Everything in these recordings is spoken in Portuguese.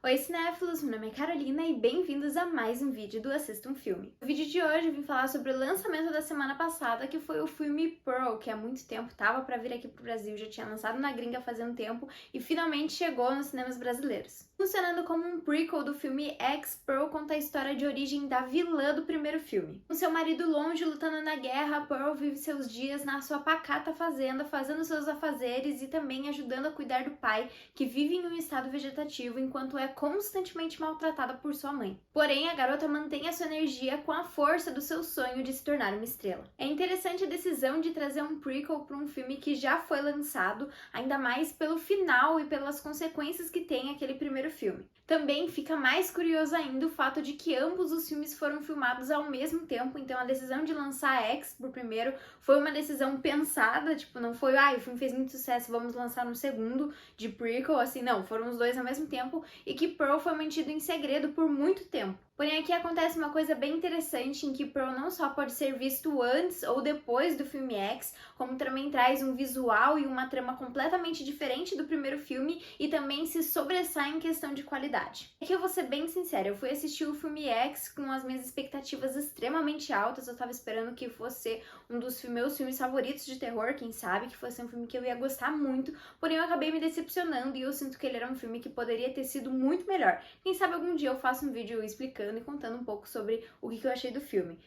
Oi cinéfilos, meu nome é Carolina e bem-vindos a mais um vídeo do Assista um Filme. No vídeo de hoje eu vim falar sobre o lançamento da semana passada, que foi o filme Pearl, que há muito tempo tava pra vir aqui pro Brasil, já tinha lançado na gringa fazia um tempo e finalmente chegou nos cinemas brasileiros. Funcionando como um prequel do filme X, Pearl conta a história de origem da vilã do primeiro filme. Com seu marido longe lutando na guerra, Pearl vive seus dias na sua pacata fazenda, fazendo seus afazeres e também ajudando a cuidar do pai, que vive em um estado vegetativo enquanto é constantemente maltratada por sua mãe. Porém, a garota mantém a sua energia com a força do seu sonho de se tornar uma estrela. É interessante a decisão de trazer um prequel para um filme que já foi lançado, ainda mais pelo final e pelas consequências que tem aquele primeiro filme. Também fica mais curioso ainda o fato de que ambos os filmes foram filmados ao mesmo tempo, então a decisão de lançar X pro primeiro foi uma decisão pensada, tipo, não foi, o filme fez muito sucesso, vamos lançar um segundo de prequel, assim, não, foram os dois ao mesmo tempo, e que Pearl foi mantido em segredo por muito tempo. Porém, aqui acontece uma coisa bem interessante em que Pearl não só pode ser visto antes ou depois do filme X, como também traz um visual e uma trama completamente diferente do primeiro filme e também se sobressai em questão de qualidade. Aqui eu vou ser bem sincera, eu fui assistir o filme X com as minhas expectativas extremamente altas, eu tava esperando que fosse um dos meus filmes favoritos de terror, quem sabe, que fosse um filme que eu ia gostar muito, porém eu acabei me decepcionando e eu sinto que ele era um filme que poderia ter sido muito melhor. Quem sabe algum dia eu faço um vídeo explicando e contando um pouco sobre o que eu achei do filme.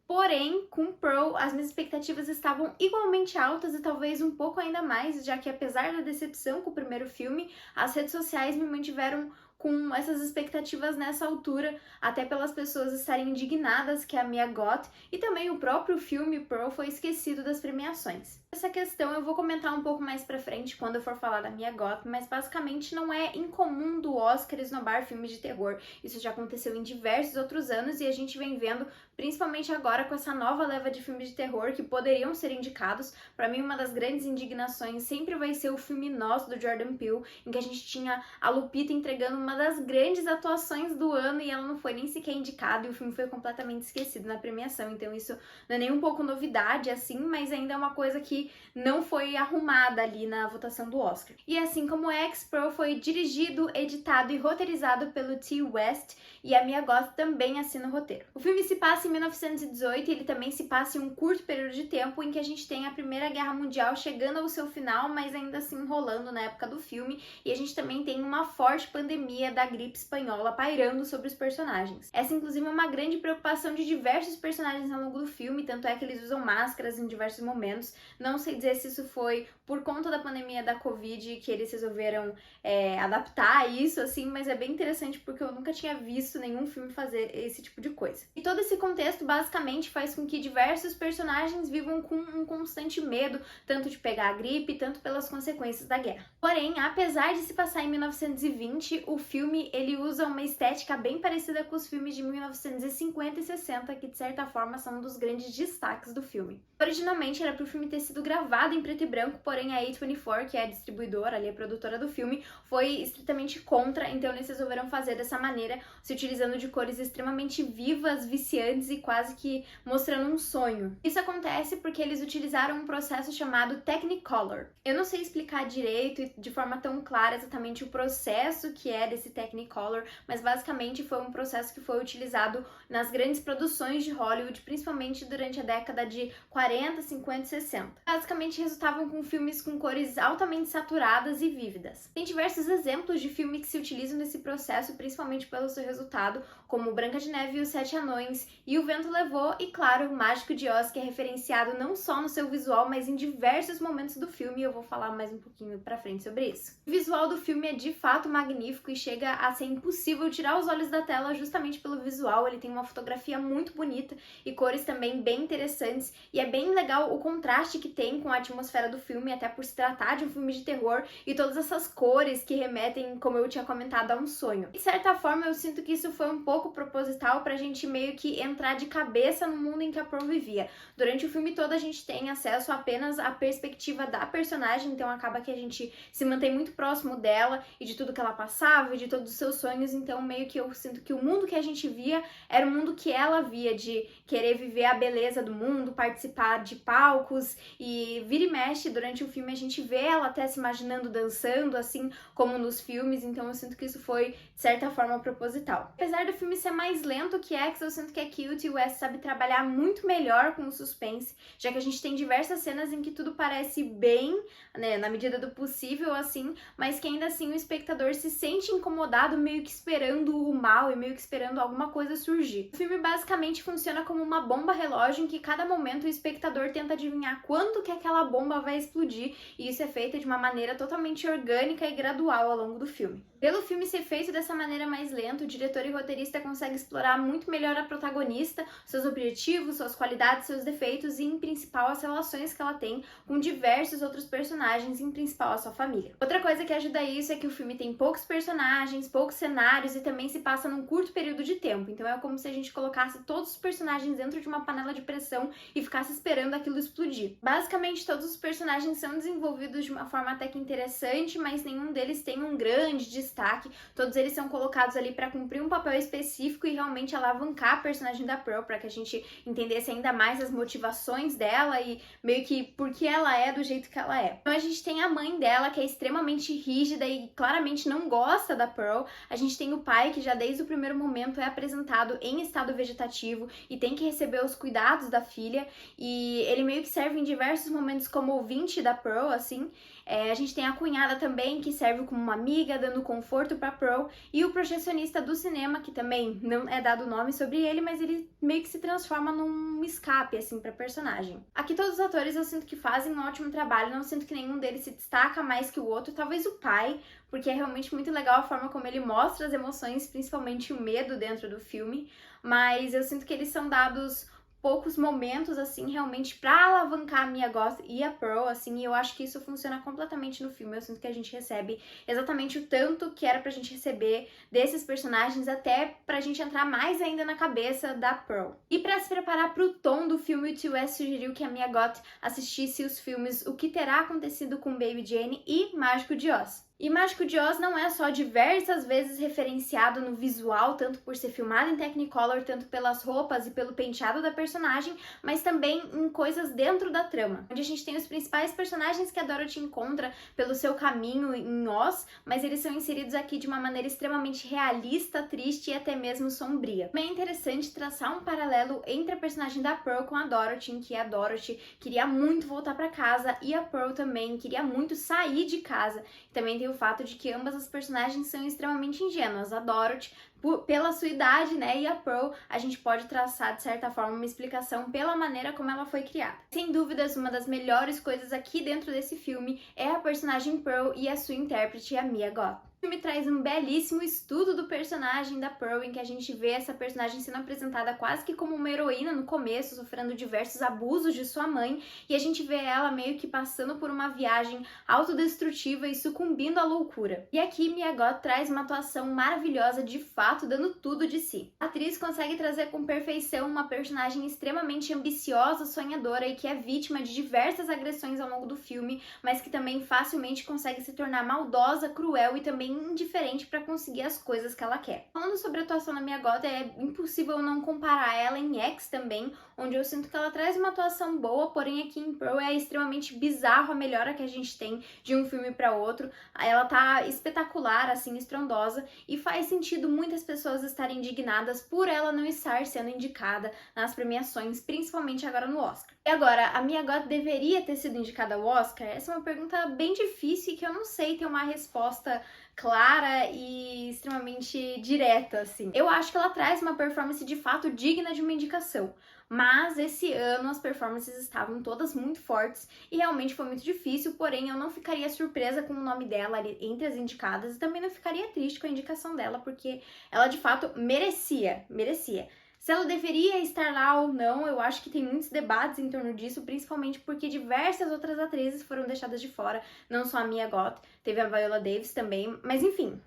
Porém, com Pearl, as minhas expectativas estavam igualmente altas e talvez um pouco ainda mais, já que apesar da decepção com o primeiro filme, as redes sociais me mantiveram com essas expectativas nessa altura, até pelas pessoas estarem indignadas que a Mia Goth e também o próprio filme Pearl foi esquecido das premiações. Essa questão eu vou comentar um pouco mais pra frente quando eu for falar da Mia Goth, mas basicamente não é incomum do Oscar esnobar filmes de terror. Isso já aconteceu em diversos outros anos e a gente vem vendo, principalmente agora com essa nova leva de filmes de terror que poderiam ser indicados. Pra mim, uma das grandes indignações sempre vai ser o filme Nós, do Jordan Peele, em que a gente tinha a Lupita entregando uma das grandes atuações do ano e ela não foi nem sequer indicada e o filme foi completamente esquecido na premiação, então isso não é nem um pouco novidade assim, mas ainda é uma coisa que não foi arrumada ali na votação do Oscar. E assim como X, Pearl foi dirigido, editado e roteirizado pelo Ti West e a Mia Goth também assina o roteiro. O filme se passa em 1918 e ele também se passa em um curto período de tempo em que a gente tem a Primeira Guerra Mundial chegando ao seu final, mas ainda assim rolando na época do filme, e a gente também tem uma forte pandemia da gripe espanhola pairando sobre os personagens. Essa inclusive é uma grande preocupação de diversos personagens ao longo do filme, tanto é que eles usam máscaras em diversos momentos. Não sei dizer se isso foi por conta da pandemia da Covid que eles resolveram adaptar isso, assim, mas é bem interessante porque eu nunca tinha visto nenhum filme fazer esse tipo de coisa. E todo esse contexto basicamente faz com que diversos personagens vivam com um constante medo, tanto de pegar a gripe, tanto pelas consequências da guerra. Porém, apesar de se passar em 1920, o filme ele usa uma estética bem parecida com os filmes de 1950 e 60, que de certa forma são um dos grandes destaques do filme. Originalmente era para o filme ter sido gravado em preto e branco, porém a A24, que é a distribuidora, ali a produtora do filme, foi estritamente contra, então eles resolveram fazer dessa maneira, se utilizando de cores extremamente vivas, viciantes e quase que mostrando um sonho. Isso acontece porque eles utilizaram um processo chamado Technicolor. Eu não sei explicar direito e de forma tão clara exatamente o processo que é desse Technicolor, mas basicamente foi um processo que foi utilizado nas grandes produções de Hollywood, principalmente durante a década de 40, 50 e 60. Basicamente resultavam com filmes com cores altamente saturadas e vívidas. Tem diversos exemplos de filmes que se utilizam desse processo, principalmente pelo seu resultado, como Branca de Neve e os Sete Anões e O Vento Levou, e claro, O Mágico de Oz, que é referenciado não só no seu visual, mas em diversos momentos do filme, e eu vou falar mais um pouquinho pra frente sobre isso. O visual do filme é de fato magnífico e chega a ser impossível tirar os olhos da tela justamente pelo visual. Ele tem uma fotografia muito bonita e cores também bem interessantes, e é bem legal o contraste que tem com a atmosfera do filme, até por se tratar de um filme de terror, e todas essas cores que remetem, como eu tinha comentado, a um sonho. De certa forma, eu sinto que isso foi um pouco proposital pra gente meio que entrar de cabeça no mundo em que a Pearl vivia. Durante o filme todo a gente tem acesso apenas à perspectiva da personagem, então acaba que a gente se mantém muito próximo dela e de tudo que ela passava sonhava, de todos os seus sonhos, então meio que eu sinto que o mundo que a gente via era o mundo que ela via, de querer viver a beleza do mundo, participar de palcos, e vira e mexe durante o filme a gente vê ela até se imaginando dançando, assim como nos filmes, então eu sinto que isso foi, de certa forma, proposital. Apesar do filme ser mais lento que X, eu sinto que a Cute e o Wes sabe trabalhar muito melhor com o suspense, já que a gente tem diversas cenas em que tudo parece bem, né, na medida do possível, assim, mas que ainda assim o espectador se sente incomodado, meio que esperando o mal e meio que esperando alguma coisa surgir. O filme basicamente funciona como uma bomba relógio em que cada momento o espectador tenta adivinhar quando que aquela bomba vai explodir, e isso é feito de uma maneira totalmente orgânica e gradual ao longo do filme. Pelo filme ser feito dessa maneira mais lenta, o diretor e roteirista conseguem explorar muito melhor a protagonista, seus objetivos, suas qualidades, seus defeitos e, em principal, as relações que ela tem com diversos outros personagens, em principal a sua família. Outra coisa que ajuda isso é que o filme tem poucos personagens, poucos cenários e também se passa num curto período de tempo, então é como se a gente colocasse todos os personagens dentro de uma panela de pressão e ficasse esperando aquilo explodir. Basicamente, todos os personagens são desenvolvidos de uma forma até que interessante, mas nenhum deles tem um grande destaque. Todos eles são colocados ali para cumprir um papel específico e realmente alavancar a personagem da Pearl, para que a gente entendesse ainda mais as motivações dela e meio que por que ela é do jeito que ela é. Então a gente tem a mãe dela, que é extremamente rígida e claramente não gosta da Pearl. A gente tem o pai, que já desde o primeiro momento é apresentado em estado vegetativo e tem que receber os cuidados da filha, e ele meio que serve em diversos momentos como ouvinte da Pearl, assim. A gente tem a cunhada também, que serve como uma amiga, dando conforto pra Pearl, e o projecionista do cinema, que também não é dado nome sobre ele, mas ele meio que se transforma num escape, assim, pra personagem. Aqui todos os atores eu sinto que fazem um ótimo trabalho, não sinto que nenhum deles se destaca mais que o outro, talvez o pai, porque é realmente muito legal a forma como ele mostra as emoções, principalmente o medo dentro do filme, mas eu sinto que eles são dados poucos momentos, assim, realmente pra alavancar a Mia Goth e a Pearl, assim, e eu acho que isso funciona completamente no filme. Eu sinto que a gente recebe exatamente o tanto que era pra gente receber desses personagens, até pra gente entrar mais ainda na cabeça da Pearl. E pra se preparar pro tom do filme, o T. West sugeriu que a Mia Goth assistisse os filmes O Que Terá Acontecido com Baby Jane e Mágico de Oz. E Mágico de Oz não é só diversas vezes referenciado no visual, tanto por ser filmado em Technicolor, tanto pelas roupas e pelo penteado da personagem, mas também em coisas dentro da trama, onde a gente tem os principais personagens que a Dorothy encontra pelo seu caminho em Oz, mas eles são inseridos aqui de uma maneira extremamente realista, triste e até mesmo sombria. Também é interessante traçar um paralelo entre a personagem da Pearl com a Dorothy, em que a Dorothy queria muito voltar para casa e a Pearl também queria muito sair de casa. Também tem o fato de que ambas as personagens são extremamente ingênuas. A Dorothy, pela sua idade, né, e a Pearl, a gente pode traçar, de certa forma, uma explicação pela maneira como ela foi criada. Sem dúvidas, uma das melhores coisas aqui dentro desse filme é a personagem Pearl e a sua intérprete, a Mia Goth. O filme traz um belíssimo estudo do personagem da Pearl, em que a gente vê essa personagem sendo apresentada quase que como uma heroína no começo, sofrendo diversos abusos de sua mãe, e a gente vê ela meio que passando por uma viagem autodestrutiva e sucumbindo à loucura. E aqui Mia Goth traz uma atuação maravilhosa, de fato, dando tudo de si. A atriz consegue trazer com perfeição uma personagem extremamente ambiciosa, sonhadora e que é vítima de diversas agressões ao longo do filme, mas que também facilmente consegue se tornar maldosa, cruel e também indiferente para conseguir as coisas que ela quer. Falando sobre a atuação da Mia Goth, é impossível não comparar ela em X também, onde eu sinto que ela traz uma atuação boa, porém aqui em Pearl é extremamente bizarro a melhora que a gente tem de um filme para outro. Ela tá espetacular, assim, estrondosa, e faz sentido muitas pessoas estarem indignadas por ela não estar sendo indicada nas premiações, principalmente agora no Oscar. E agora, a Mia Goth deveria ter sido indicada ao Oscar? Essa é uma pergunta bem difícil e que eu não sei ter uma resposta clara e extremamente direta, assim. Eu acho que ela traz uma performance de fato digna de uma indicação, mas esse ano as performances estavam todas muito fortes e realmente foi muito difícil, porém eu não ficaria surpresa com o nome dela ali entre as indicadas e também não ficaria triste com a indicação dela, porque ela de fato merecia. Se ela deveria estar lá ou não, eu acho que tem muitos debates em torno disso, principalmente porque diversas outras atrizes foram deixadas de fora, não só a Mia Goth, teve a Viola Davis também, mas enfim,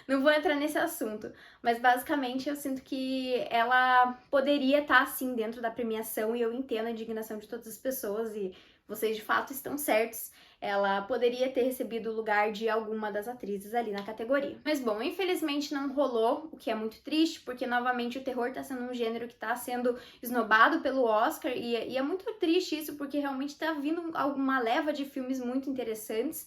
não vou entrar nesse assunto, mas basicamente eu sinto que ela poderia estar sim dentro da premiação e eu entendo a indignação de todas as pessoas e vocês de fato estão certos. ela poderia ter recebido o lugar de alguma das atrizes ali na categoria. Mas bom, infelizmente não rolou, o que é muito triste, porque novamente o terror tá sendo um gênero que tá sendo esnobado pelo Oscar, e é muito triste isso, porque realmente tá vindo alguma leva de filmes muito interessantes,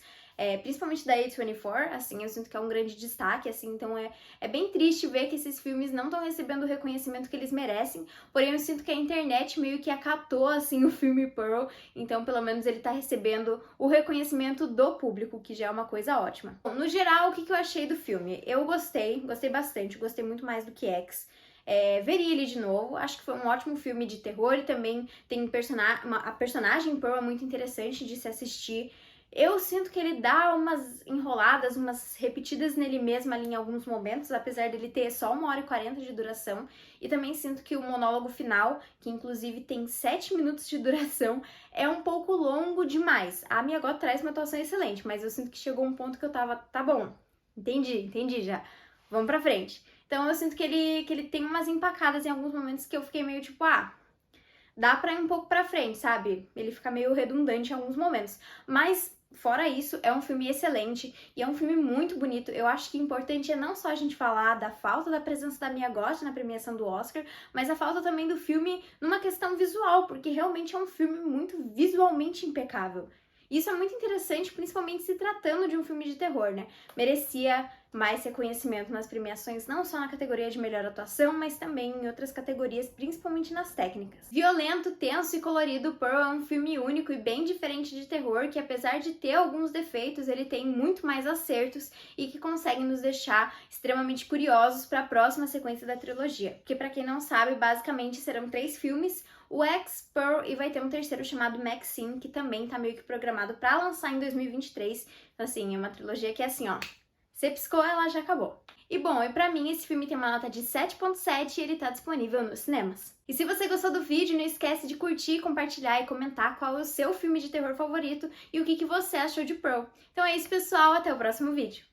principalmente da A24, assim, eu sinto que é um grande destaque, assim, então é bem triste ver que esses filmes não estão recebendo o reconhecimento que eles merecem, porém eu sinto que a internet meio que acatou, assim, o filme Pearl, então pelo menos ele tá recebendo o reconhecimento do público, que já é uma coisa ótima. Bom, no geral, o que eu achei do filme? Eu gostei bastante, gostei muito mais do que X. Veria ele de novo, acho que foi um ótimo filme de terror e também tem a personagem Pearl é muito interessante de se assistir. Eu sinto que ele dá umas enroladas, umas repetidas nele mesmo ali em alguns momentos, apesar dele ter só 1h40 de duração. E também sinto que o monólogo final, que inclusive tem 7 minutos de duração, é um pouco longo demais. A Mia Goth traz uma atuação excelente, mas eu sinto que chegou um ponto que eu tava, tá bom, entendi já, vamos pra frente. Então eu sinto que ele tem umas empacadas em alguns momentos que eu fiquei meio tipo, dá pra ir um pouco pra frente, sabe? Ele fica meio redundante em alguns momentos. Mas, fora isso, é um filme excelente e é um filme muito bonito. Eu acho que o importante é não só a gente falar da falta da presença da Mia Goth na premiação do Oscar, mas a falta também do filme numa questão visual, porque realmente é um filme muito visualmente impecável. Isso é muito interessante, principalmente se tratando de um filme de terror, né? Merecia mais reconhecimento nas premiações, não só na categoria de melhor atuação, mas também em outras categorias, principalmente nas técnicas. Violento, tenso e colorido, Pearl é um filme único e bem diferente de terror, que apesar de ter alguns defeitos, ele tem muito mais acertos e que consegue nos deixar extremamente curiosos para a próxima sequência da trilogia. Porque para quem não sabe, basicamente serão 3 filmes, o X, Pearl e vai ter um terceiro chamado Maxine, que também tá meio que programado para lançar em 2023. Então assim, é uma trilogia que é assim, você piscou, ela já acabou. E bom, pra mim esse filme tem uma nota de 7.7 e ele tá disponível nos cinemas. E se você gostou do vídeo, não esquece de curtir, compartilhar e comentar qual é o seu filme de terror favorito e o que você achou de Pearl. Então é isso, pessoal, até o próximo vídeo.